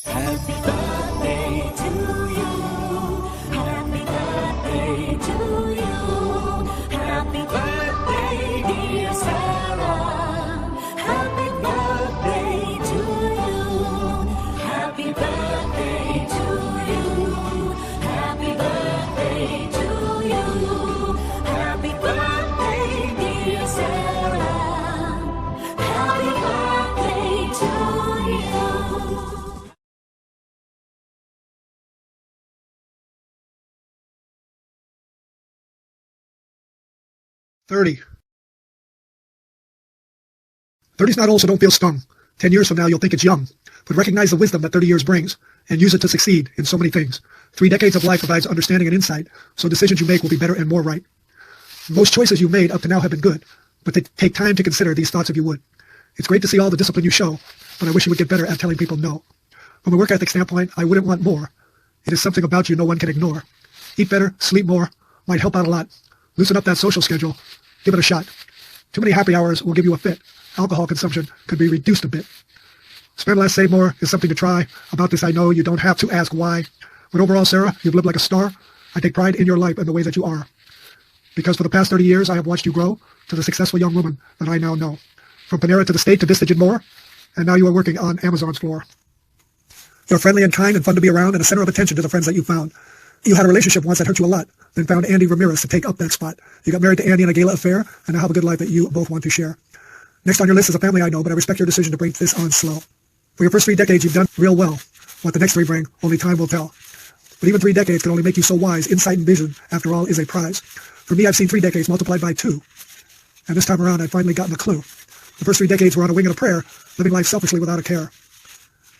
Happy birthday to you. Happy birthday to you. Happy birthday, dear Sarah. Happy birthday to you. Happy birthday to you. Happy birthday to you. Happy birthday, dear Sarah. Happy birthday to you. 30. 30's not old, so don't feel stung. 10 years from now, you'll think it's young. But recognize the wisdom that 30 years brings and use it to succeed in so many things. 3 decades of life provides understanding and insight, so decisions you make will be better and more right. Most choices you made up to now have been good, but they take time to consider these thoughts if you would. It's great to see all the discipline you show, but I wish you would get better at telling people no. From a work ethic standpoint, I wouldn't want more. It is something about you no one can ignore. Eat better, sleep more, might help out a lot. Loosen up that social schedule. Give it a shot. Too many happy hours will give you a fit. Alcohol consumption could be reduced a bit. Spend less, save more is something to try. About this I know you don't have to ask why. But overall, Sarah, you've lived like a star. I take pride in your life and the way that you are. Because for the past 30 years, I have watched you grow to the successful young woman that I now know. From Panera to the state to Vistage and more. And now you are working on Amazon's floor. You're friendly and kind and fun to be around and a center of attention to the friends that you found. You had a relationship once that hurt you a lot, then found Andy Ramirez to take up that spot. You got married to Andy in a gala affair, and now have a good life that you both want to share. Next on your list is a family I know, but I respect your decision to bring this on slow. For your first 3 decades, you've done real well. What the next 3 bring, only time will tell. But even 3 decades can only make you so wise. Insight and vision, after all, is a prize. For me, I've seen 3 decades multiplied by 2. And this time around, I've finally gotten a clue. The first 3 decades were on a wing and a prayer, living life selfishly without a care.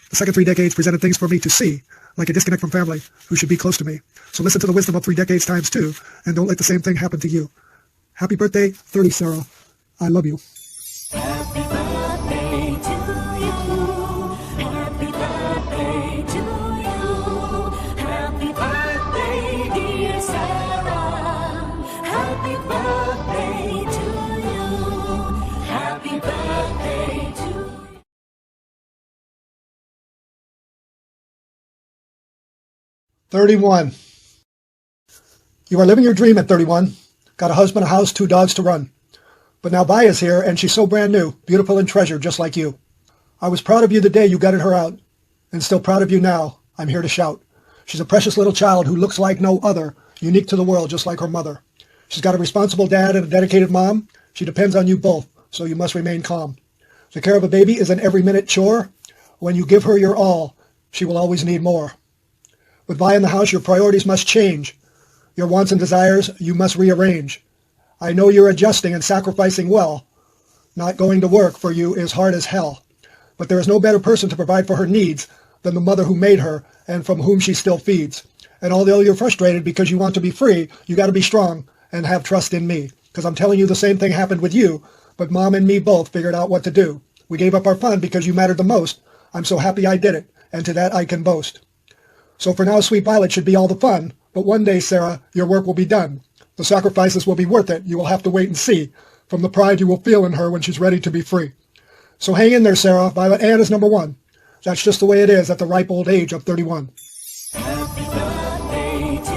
The second 3 decades presented things for me to see, like a disconnect from family who should be close to me. So listen to the wisdom of 3 decades times 2, and don't let the same thing happen to you. Happy birthday, 30, Sarah. I love you. Happy birthday to you. Happy birthday to you. Happy birthday, dear Sarah. Happy birthday to you. Happy birthday to you. 31. You are living your dream at 31. Got a husband, a house, 2 dogs to run. But now Vi is here, and she's so brand new, beautiful and treasured, just like you. I was proud of you the day you gutted her out, and still proud of you now. I'm here to shout. She's a precious little child who looks like no other, unique to the world, just like her mother. She's got a responsible dad and a dedicated mom. She depends on you both, so you must remain calm. The care of a baby is an every-minute chore. When you give her your all, she will always need more. With Vi in the house, your priorities must change. Your wants and desires you must rearrange. I know you're adjusting and sacrificing well. Not going to work for you is hard as hell. But there is no better person to provide for her needs than the mother who made her and from whom she still feeds. And although you're frustrated because you want to be free, you got to be strong and have trust in me. Because I'm telling you the same thing happened with you, but Mom and me both figured out what to do. We gave up our fun because you mattered the most. I'm so happy I did it, and to that I can boast. So for now, Sweet Violet should be all the fun, but one day, Sarah, your work will be done. The sacrifices will be worth it. You will have to wait and see from the pride you will feel in her when she's ready to be free. So hang in there, Sarah. Violet Ann is number 1. That's just the way it is at the ripe old age of 31. Happy birthday to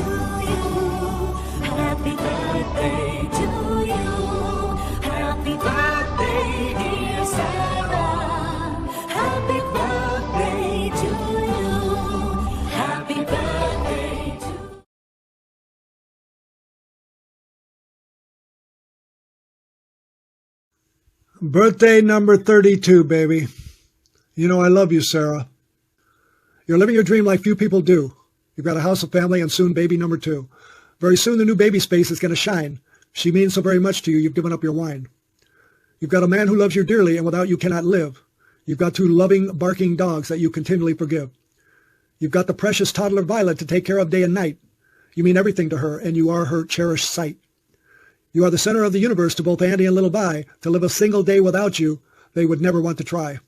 you. Happy birthday to you. Happy birthday, dear Sarah. Happy birthday to you. Happy birthday to you. 'Birthday number 32, baby. You know I love you, Sarah. You're living your dream like few people do. You've got a house, a family, and soon baby number 2. Very soon the new baby space is going to shine. She means so very much to you, you've given up your wine. You've got a man who loves you dearly, and without you cannot live. You've got 2 loving, barking dogs that you continually forgive. You've got the precious toddler Violet to take care of day and night. You mean everything to her, and you are her cherished sight. You are the center of the universe to both Andy and little Vi. To live a single day without you, they would never want to try.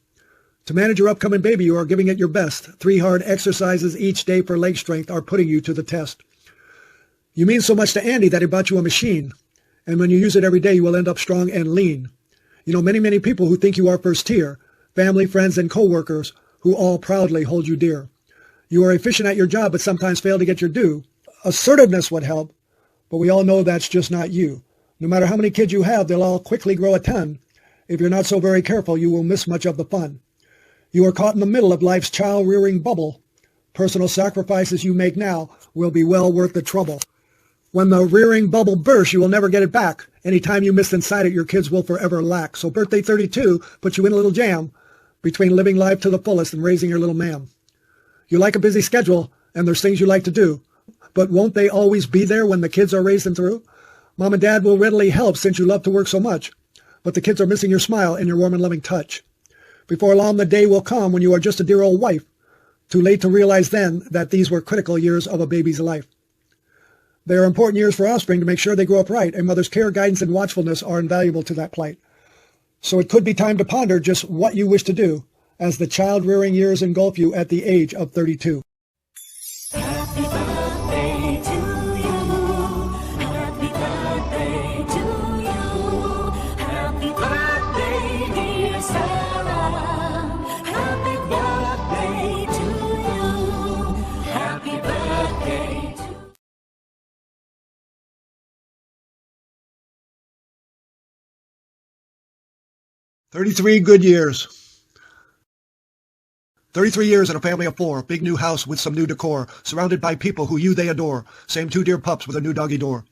To manage your upcoming baby, you are giving it your best. 3 hard exercises each day for leg strength are putting you to the test. You mean so much to Andy that he bought you a machine. And when you use it every day, you will end up strong and lean. You know many people who think you are first tier. Family, friends, and co-workers who all proudly hold you dear. You are efficient at your job, but sometimes fail to get your due. Assertiveness would help, but we all know that's just not you. No matter how many kids you have, they'll all quickly grow a ton. If you're not so very careful, you will miss much of the fun. You are caught in the middle of life's child-rearing bubble. Personal sacrifices you make now will be well worth the trouble. When the rearing bubble bursts, you will never get it back. Any time you miss inside it, your kids will forever lack. So birthday 32 puts you in a little jam between living life to the fullest and raising your little man. You like a busy schedule, and there's things you like to do. But won't they always be there when the kids are raised and through? Mom and Dad will readily help since you love to work so much. But the kids are missing your smile and your warm and loving touch. Before long, the day will come when you are just a dear old wife. Too late to realize then that these were critical years of a baby's life. They are important years for offspring to make sure they grow up right, and mother's care, guidance, and watchfulness are invaluable to that plight. So it could be time to ponder just what you wish to do as the child-rearing years engulf you at the age of 32. Happy birthday to you. Happy birthday to you. Happy birthday, dear Sarah. Happy birthday to you. Happy birthday to you. 33 good years. 33 years in a family of 4, big new house with some new decor, surrounded by people who they adore, same 2 dear pups with a new doggy door.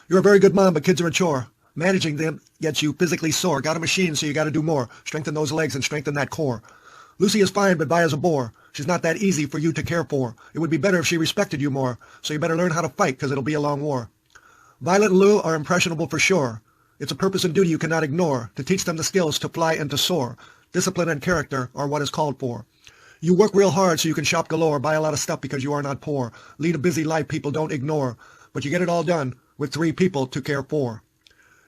You're a very good mom, but kids are a chore. Managing them gets you physically sore. Got a machine, so you got to do more. Strengthen those legs and strengthen that core. Lucy is fine, but Via's a bore. She's not that easy for you to care for. It would be better if she respected you more, so you better learn how to fight, because it'll be a long war. Violet and Lou are impressionable for sure. It's a purpose and duty you cannot ignore, to teach them the skills to fly and to soar. Discipline and character are what is called for. You work real hard so you can shop galore, buy a lot of stuff because you are not poor. Lead a busy life people don't ignore, but you get it all done with 3 people to care for.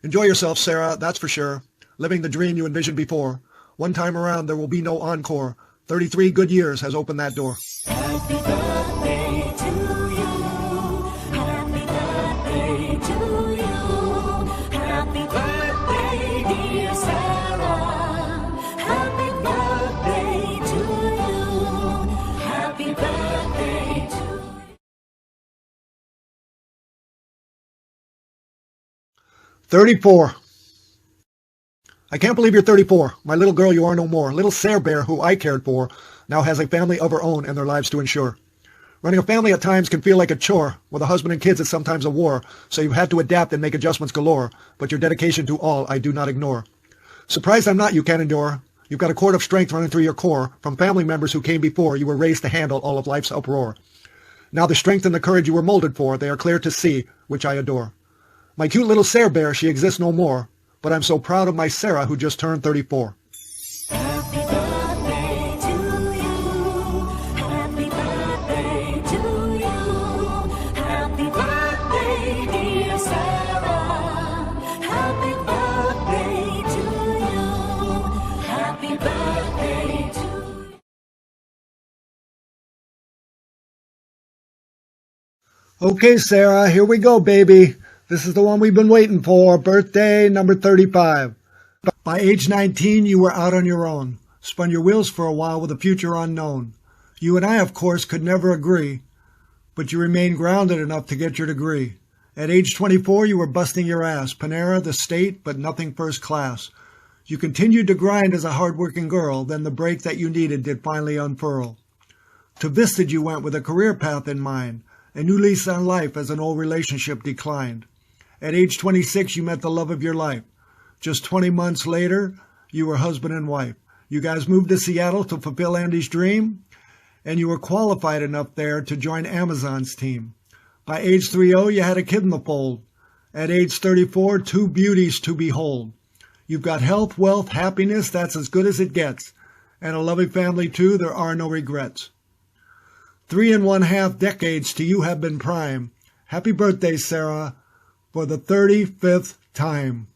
Enjoy yourself, Sarah, that's for sure. Living the dream you envisioned before. One time around, there will be no encore. 33 good years has opened that door. Happy birthday to you. Happy birthday to you. Happy birthday, dear Sarah. Happy birthday to you. Happy birthday to you. 34. I can't believe you're 34. My little girl, you are no more. Little Sarah Bear, who I cared for, now has a family of her own and their lives to ensure. Running a family at times can feel like a chore. With a husband and kids, it's sometimes a war. So you've had to adapt and make adjustments galore. But your dedication to all, I do not ignore. Surprised I'm not, you can endure. You've got a cord of strength running through your core. From family members who came before, you were raised to handle all of life's uproar. Now the strength and the courage you were molded for, they are clear to see, which I adore. My cute little Sarah Bear, she exists no more. But I'm so proud of my Sarah, who just turned 34. Happy birthday to you. Happy birthday to you. Happy birthday, dear Sarah. Happy birthday to you. Happy birthday to you. Okay, Sarah, here we go, baby. This is the one we've been waiting for, birthday number 35. By age 19, you were out on your own, spun your wheels for a while with a future unknown. You and I, of course, could never agree, but you remained grounded enough to get your degree. At age 24, you were busting your ass, Panera, the state, but nothing first class. You continued to grind as a hard-working girl, then the break that you needed did finally unfurl. To Vista you went with a career path in mind, a new lease on life as an old relationship declined. At age 26, you met the love of your life. Just 20 months later, you were husband and wife. You guys moved to Seattle to fulfill Andy's dream, and you were qualified enough there to join Amazon's team. By age 30, you had a kid in the fold. At age 34, 2 beauties to behold. You've got health, wealth, happiness, that's as good as it gets. And a loving family, too, there are no regrets. 3½ decades to you have been prime. Happy birthday, Sarah, for the 35th time.